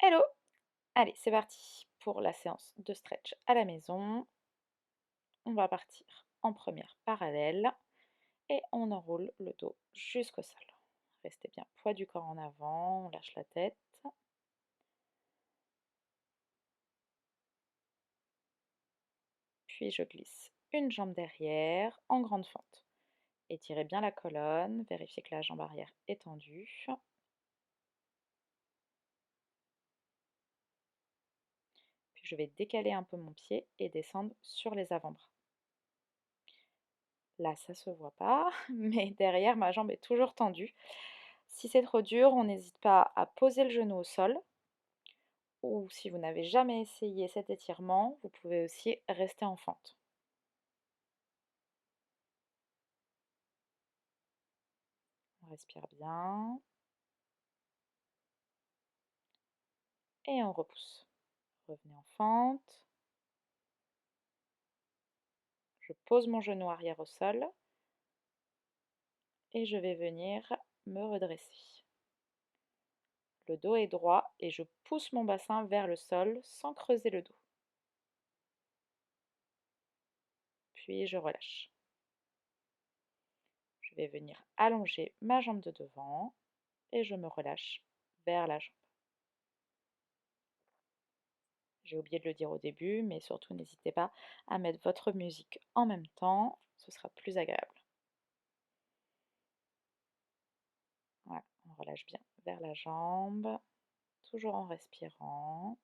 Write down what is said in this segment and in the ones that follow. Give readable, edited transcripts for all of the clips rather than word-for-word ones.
Hello! Allez, c'est parti pour la séance de stretch à la maison. On va partir en première parallèle et on enroule le dos jusqu'au sol. Restez bien poids du corps en avant, on lâche la tête. Puis je glisse une jambe derrière en grande fente. Étirez bien la colonne, vérifiez que la jambe arrière est tendue. Puis je vais décaler un peu mon pied et descendre sur les avant-bras. Là, ça se voit pas, mais derrière, ma jambe est toujours tendue. Si c'est trop dur, on n'hésite pas à poser le genou au sol. Ou si vous n'avez jamais essayé cet étirement, vous pouvez aussi rester en fente. On respire bien et on repousse. Revenez en fente. Je pose mon genou arrière au sol et je vais venir me redresser. Le dos est droit et je pousse mon bassin vers le sol sans creuser le dos. Puis je relâche. Je vais venir allonger ma jambe de devant et je me relâche vers la jambe. J'ai oublié de le dire au début, mais surtout n'hésitez pas à mettre votre musique en même temps, ce sera plus agréable. Voilà, on relâche bien vers la jambe, toujours en respirant.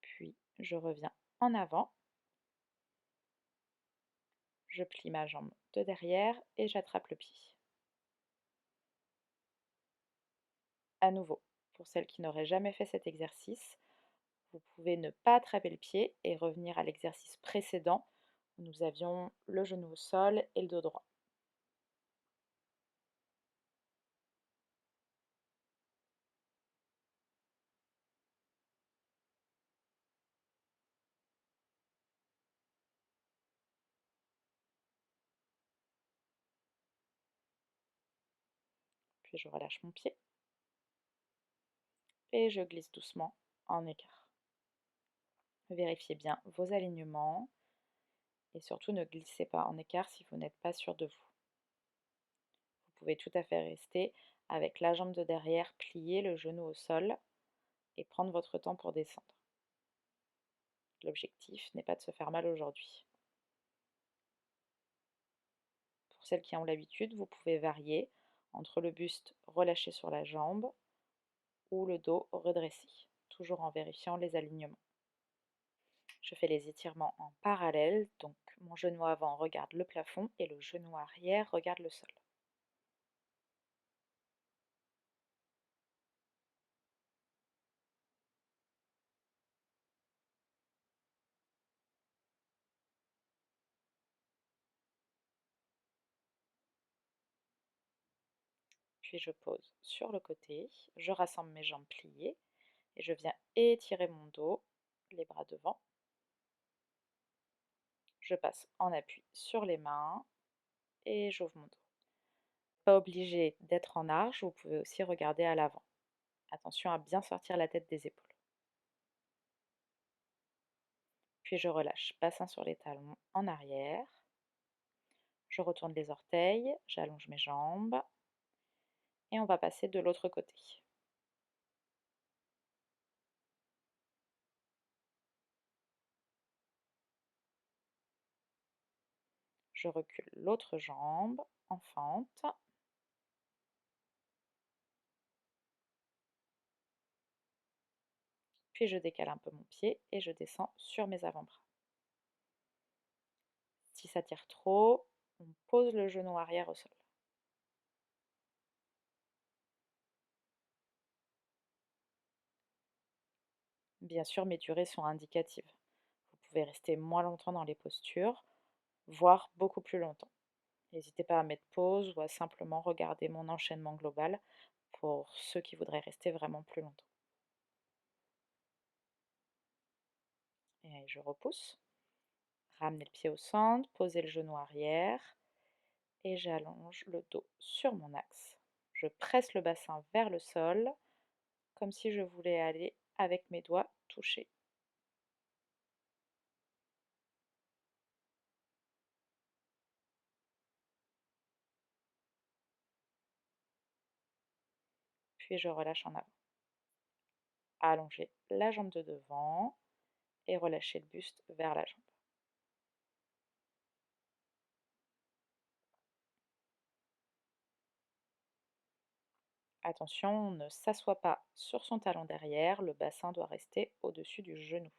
Puis je reviens en avant, je plie ma jambe de derrière et j'attrape le pied. À nouveau, pour celles qui n'auraient jamais fait cet exercice, vous pouvez ne pas attraper le pied et revenir à l'exercice précédent où nous avions le genou au sol et le dos droit. Puis je relâche mon pied et je glisse doucement en écart. Vérifiez bien vos alignements et surtout ne glissez pas en écart si vous n'êtes pas sûr de vous. Vous pouvez tout à fait rester avec la jambe de derrière pliée, le genou au sol et prendre votre temps pour descendre. L'objectif n'est pas de se faire mal aujourd'hui. Pour celles qui ont l'habitude, vous pouvez varier entre le buste relâché sur la jambe ou le dos redressé, toujours en vérifiant les alignements. Je fais les étirements en parallèle, donc mon genou avant regarde le plafond et le genou arrière regarde le sol. Puis je pose sur le côté, je rassemble mes jambes pliées et je viens étirer mon dos, les bras devant. Je passe en appui sur les mains et j'ouvre mon dos. Pas obligé d'être en arche, vous pouvez aussi regarder à l'avant. Attention à bien sortir la tête des épaules. Puis je relâche, bassin sur les talons en arrière. Je retourne les orteils, j'allonge mes jambes et on va passer de l'autre côté. Je recule l'autre jambe en fente. Puis je décale un peu mon pied et je descends sur mes avant-bras. Si ça tire trop, on pose le genou arrière au sol. Bien sûr, mes durées sont indicatives. Vous pouvez rester moins longtemps dans les postures, voire beaucoup plus longtemps. N'hésitez pas à mettre pause ou à simplement regarder mon enchaînement global pour ceux qui voudraient rester vraiment plus longtemps. Et je repousse. Ramenez le pied au centre, posez le genou arrière et j'allonge le dos sur mon axe. Je presse le bassin vers le sol comme si je voulais aller avec mes doigts toucher. Puis je relâche en avant. Allongez la jambe de devant et relâchez le buste vers la jambe. Attention, on ne s'assoit pas sur son talon derrière, le bassin doit rester au-dessus du genou.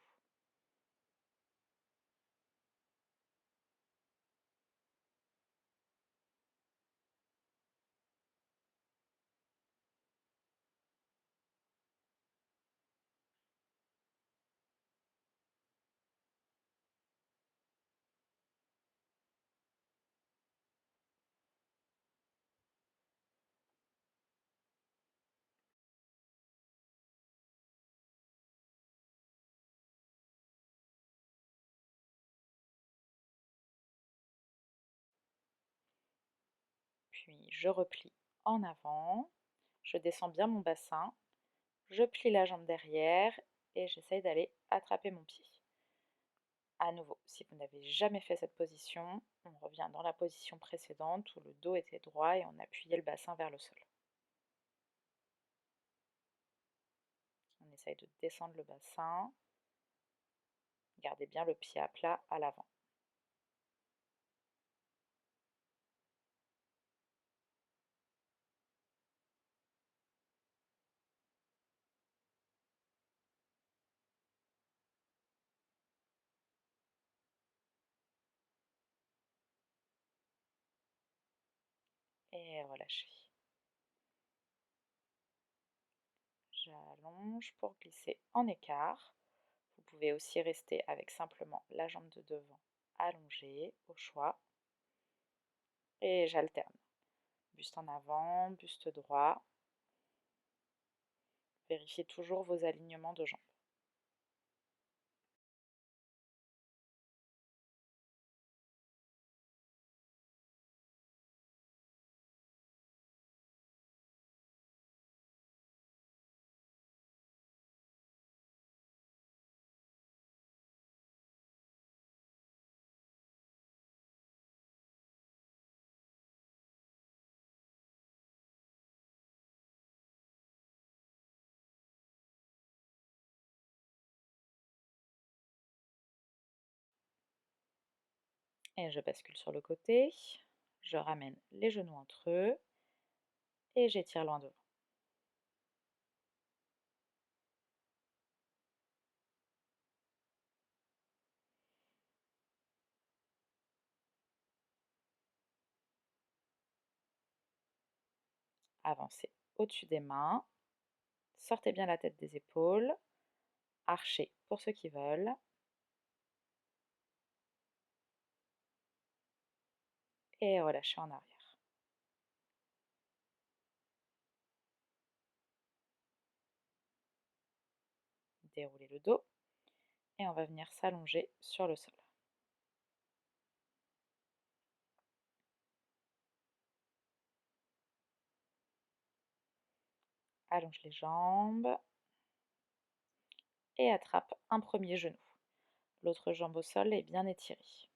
Puis je replie en avant, je descends bien mon bassin, je plie la jambe derrière et j'essaye d'aller attraper mon pied. À nouveau, si vous n'avez jamais fait cette position, on revient dans la position précédente où le dos était droit et on appuyait le bassin vers le sol. On essaye de descendre le bassin, gardez bien le pied à plat à l'avant. Et relâchez. J'allonge pour glisser en écart. Vous pouvez aussi rester avec simplement la jambe de devant allongée au choix. Et j'alterne. Buste en avant, buste droit. Vérifiez toujours vos alignements de jambes. Et je bascule sur le côté. Je ramène les genoux entre eux et j'étire loin devant. Avancez au-dessus des mains. Sortez bien la tête des épaules. Archez pour ceux qui veulent. Et relâchez en arrière. Déroulez le dos et on va venir s'allonger sur le sol. Allonge les jambes et attrape un premier genou. L'autre jambe au sol est bien étirée.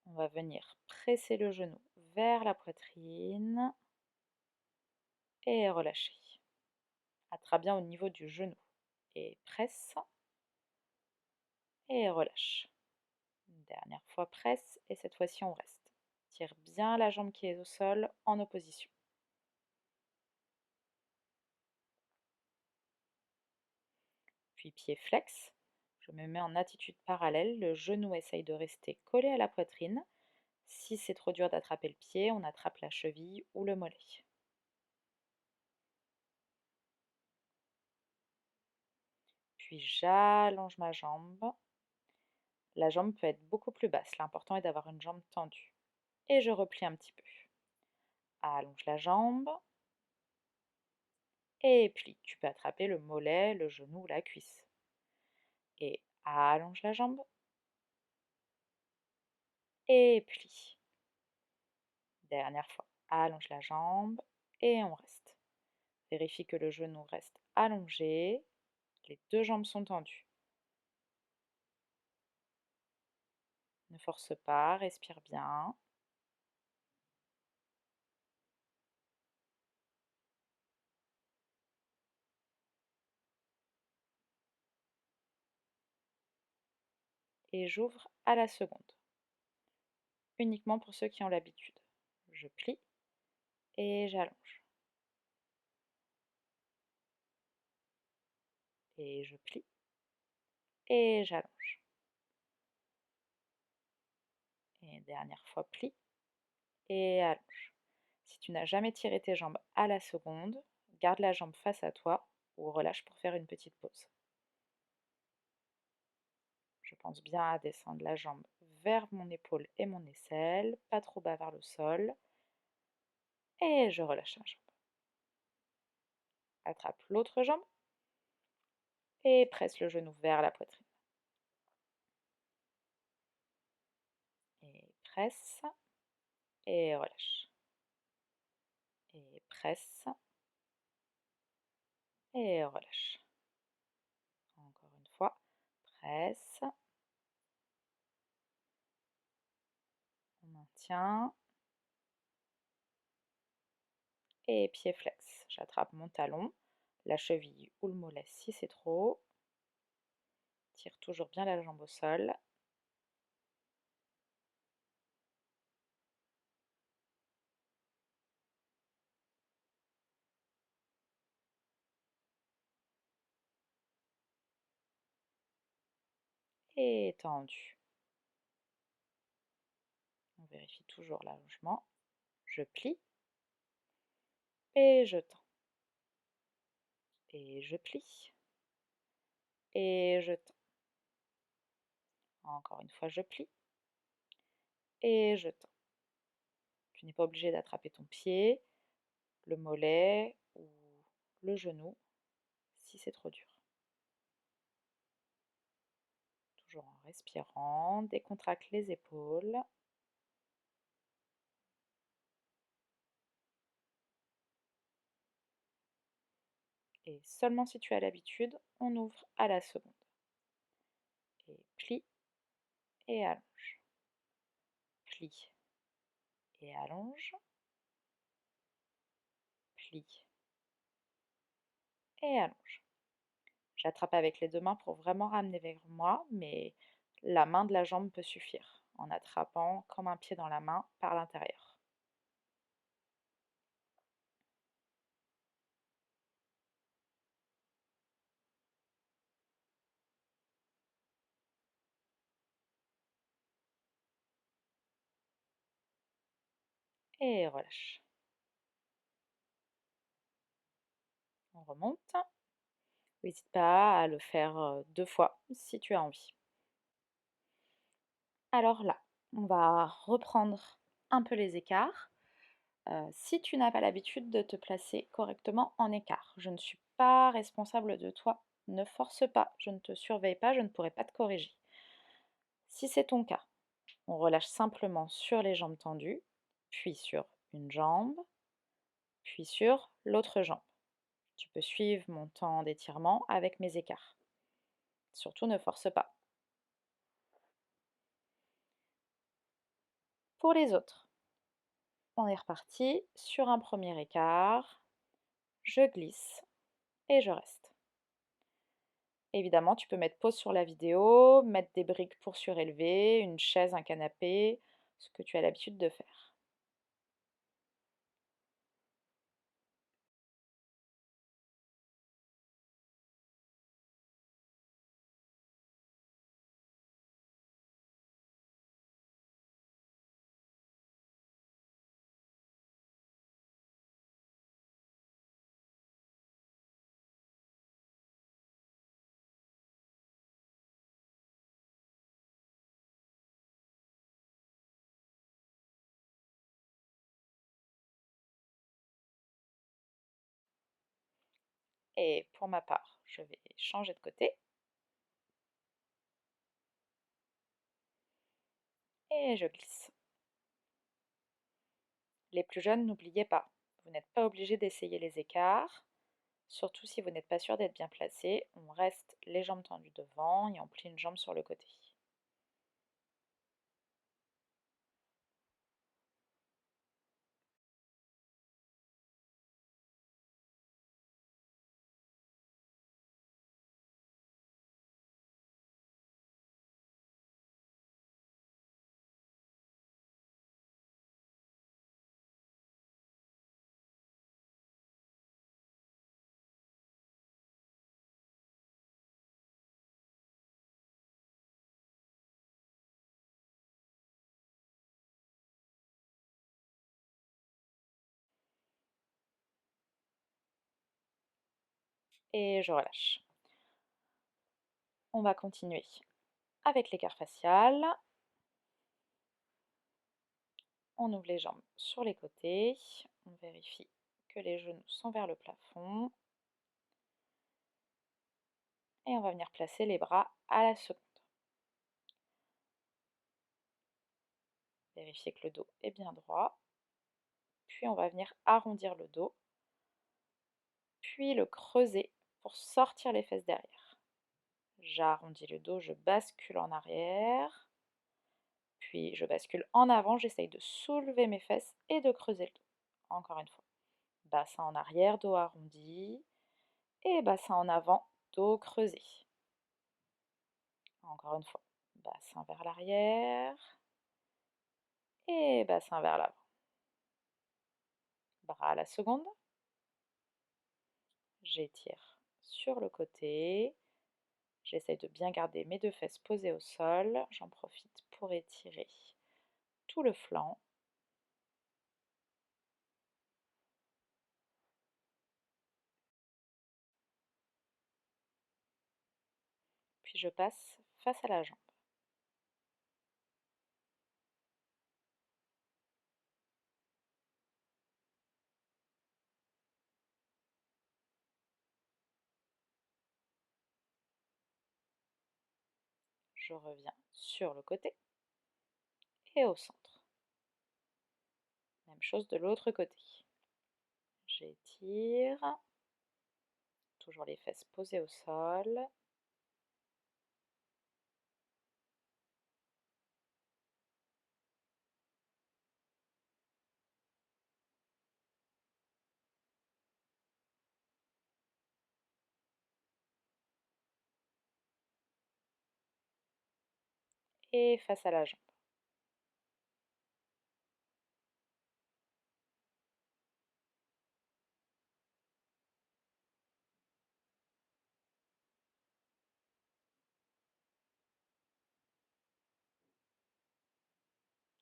On va venir presser le genou vers la poitrine et relâcher. Attrape bien au niveau du genou et presse et relâche. Une dernière fois presse et cette fois-ci on reste. Tire bien la jambe qui est au sol en opposition. Puis pied flex, je me mets en attitude parallèle, le genou essaye de rester collé à la poitrine. Si c'est trop dur d'attraper le pied, on attrape la cheville ou le mollet. Puis j'allonge ma jambe. La jambe peut être beaucoup plus basse, l'important est d'avoir une jambe tendue. Et je replie un petit peu. Allonge la jambe et plie. Tu peux attraper le mollet, le genou ou la cuisse. Et allonge la jambe et plie. Dernière fois, allonge la jambe et on reste. Vérifie que le genou reste allongé, les deux jambes sont tendues. Ne force pas, respire bien. Et j'ouvre à la seconde. Uniquement pour ceux qui ont l'habitude. Je plie et j'allonge. Et je plie et j'allonge. Et dernière fois, plie et allonge. Si tu n'as jamais tiré tes jambes à la seconde, garde la jambe face à toi ou relâche pour faire une petite pause. Je pense bien à descendre la jambe vers mon épaule et mon aisselle, pas trop bas vers le sol. Et je relâche la jambe. Attrape l'autre jambe et presse le genou vers la poitrine. Et presse et relâche. Et presse et relâche. Encore une fois, presse, on maintient et pied flex. J'attrape mon talon, la cheville ou le mollet si c'est trop. Tire toujours bien la jambe au sol. Et tendu. On vérifie toujours l'allongement. Je plie et je tends. Et je plie et je tends. Encore une fois, je plie et je tends. Tu n'es pas obligé d'attraper ton pied, le mollet ou le genou si c'est trop dur. Toujours en respirant, décontracte les épaules. Et seulement si tu as l'habitude, on ouvre à la seconde. Et plie et allonge. Plie et allonge. Plie et allonge. J'attrape avec les deux mains pour vraiment ramener vers moi, mais la main de la jambe peut suffire, en attrapant comme un pied dans la main par l'intérieur. Et relâche. On remonte. N'hésite pas à le faire 2 fois si tu as envie. Alors là, on va reprendre un peu les écarts. Si tu n'as pas l'habitude de te placer correctement en écart, je ne suis pas responsable de toi. Ne force pas, je ne te surveille pas, je ne pourrai pas te corriger. Si c'est ton cas, on relâche simplement sur les jambes tendues, puis sur une jambe, puis sur l'autre jambe. Tu peux suivre mon temps d'étirement avec mes écarts. Surtout ne force pas. Pour les autres, on est reparti sur un premier écart, je glisse et je reste. Évidemment, tu peux mettre pause sur la vidéo, mettre des briques pour surélever, une chaise, un canapé, ce que tu as l'habitude de faire. Et pour ma part, je vais changer de côté. et je glisse. Les plus jeunes, n'oubliez pas, vous n'êtes pas obligé d'essayer les écarts, surtout si vous n'êtes pas sûr d'être bien placé. On reste les jambes tendues devant et on plie une jambe sur le côté. Et je relâche. On va continuer avec l'écart facial. On ouvre les jambes sur les côtés. On vérifie que les genoux sont vers le plafond. Et on va venir placer les bras à la seconde. Vérifier que le dos est bien droit. Puis on va venir arrondir le dos. Puis le creuser pour sortir les fesses derrière. J'arrondis le dos, je bascule en arrière. Puis je bascule en avant, j'essaye de soulever mes fesses et de creuser le dos. Encore une fois. Bassin en arrière, dos arrondi. Et bassin en avant, dos creusé. Encore une fois. Bassin vers l'arrière. Et bassin vers l'avant. Bras à la seconde. J'étire sur le côté. J'essaye de bien garder mes deux fesses posées au sol. J'en profite pour étirer tout le flanc. Puis je passe face à la jambe. Je reviens sur le côté et au centre. Même chose de l'autre côté. J'étire. Toujours les fesses posées au sol. Et face à la jambe.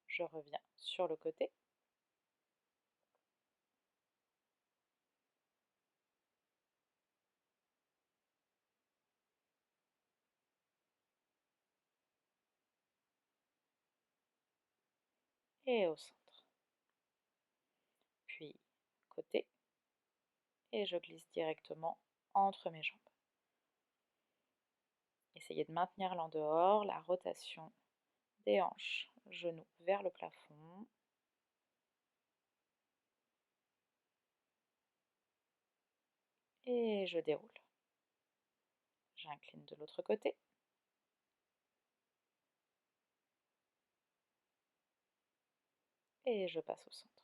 Je reviens sur le côté. Et au centre. Puis côté. Et je glisse directement entre mes jambes. Essayez de maintenir l'en dehors, la rotation des hanches, genoux vers le plafond. Et je déroule. J'incline de l'autre côté. Et je passe au centre.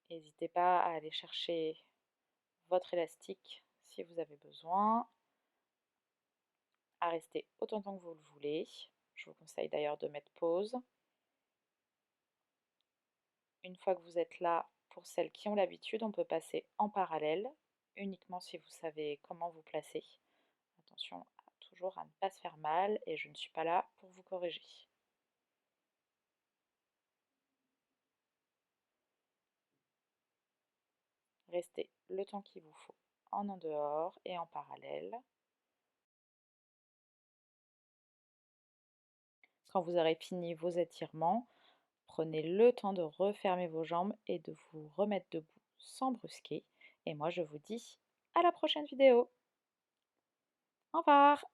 N'hésitez pas à aller chercher votre élastique si vous avez besoin, à rester autant de temps que vous le voulez. Je vous conseille d'ailleurs de mettre pause. Une fois que vous êtes là, pour celles qui ont l'habitude, on peut passer en parallèle, uniquement si vous savez comment vous placer. Attention toujours à ne pas se faire mal et je ne suis pas là pour vous corriger. Restez le temps qu'il vous faut en dehors et en parallèle. Quand vous aurez fini vos étirements, prenez le temps de refermer vos jambes et de vous remettre debout sans brusquer. Et moi, je vous dis à la prochaine vidéo. Au revoir.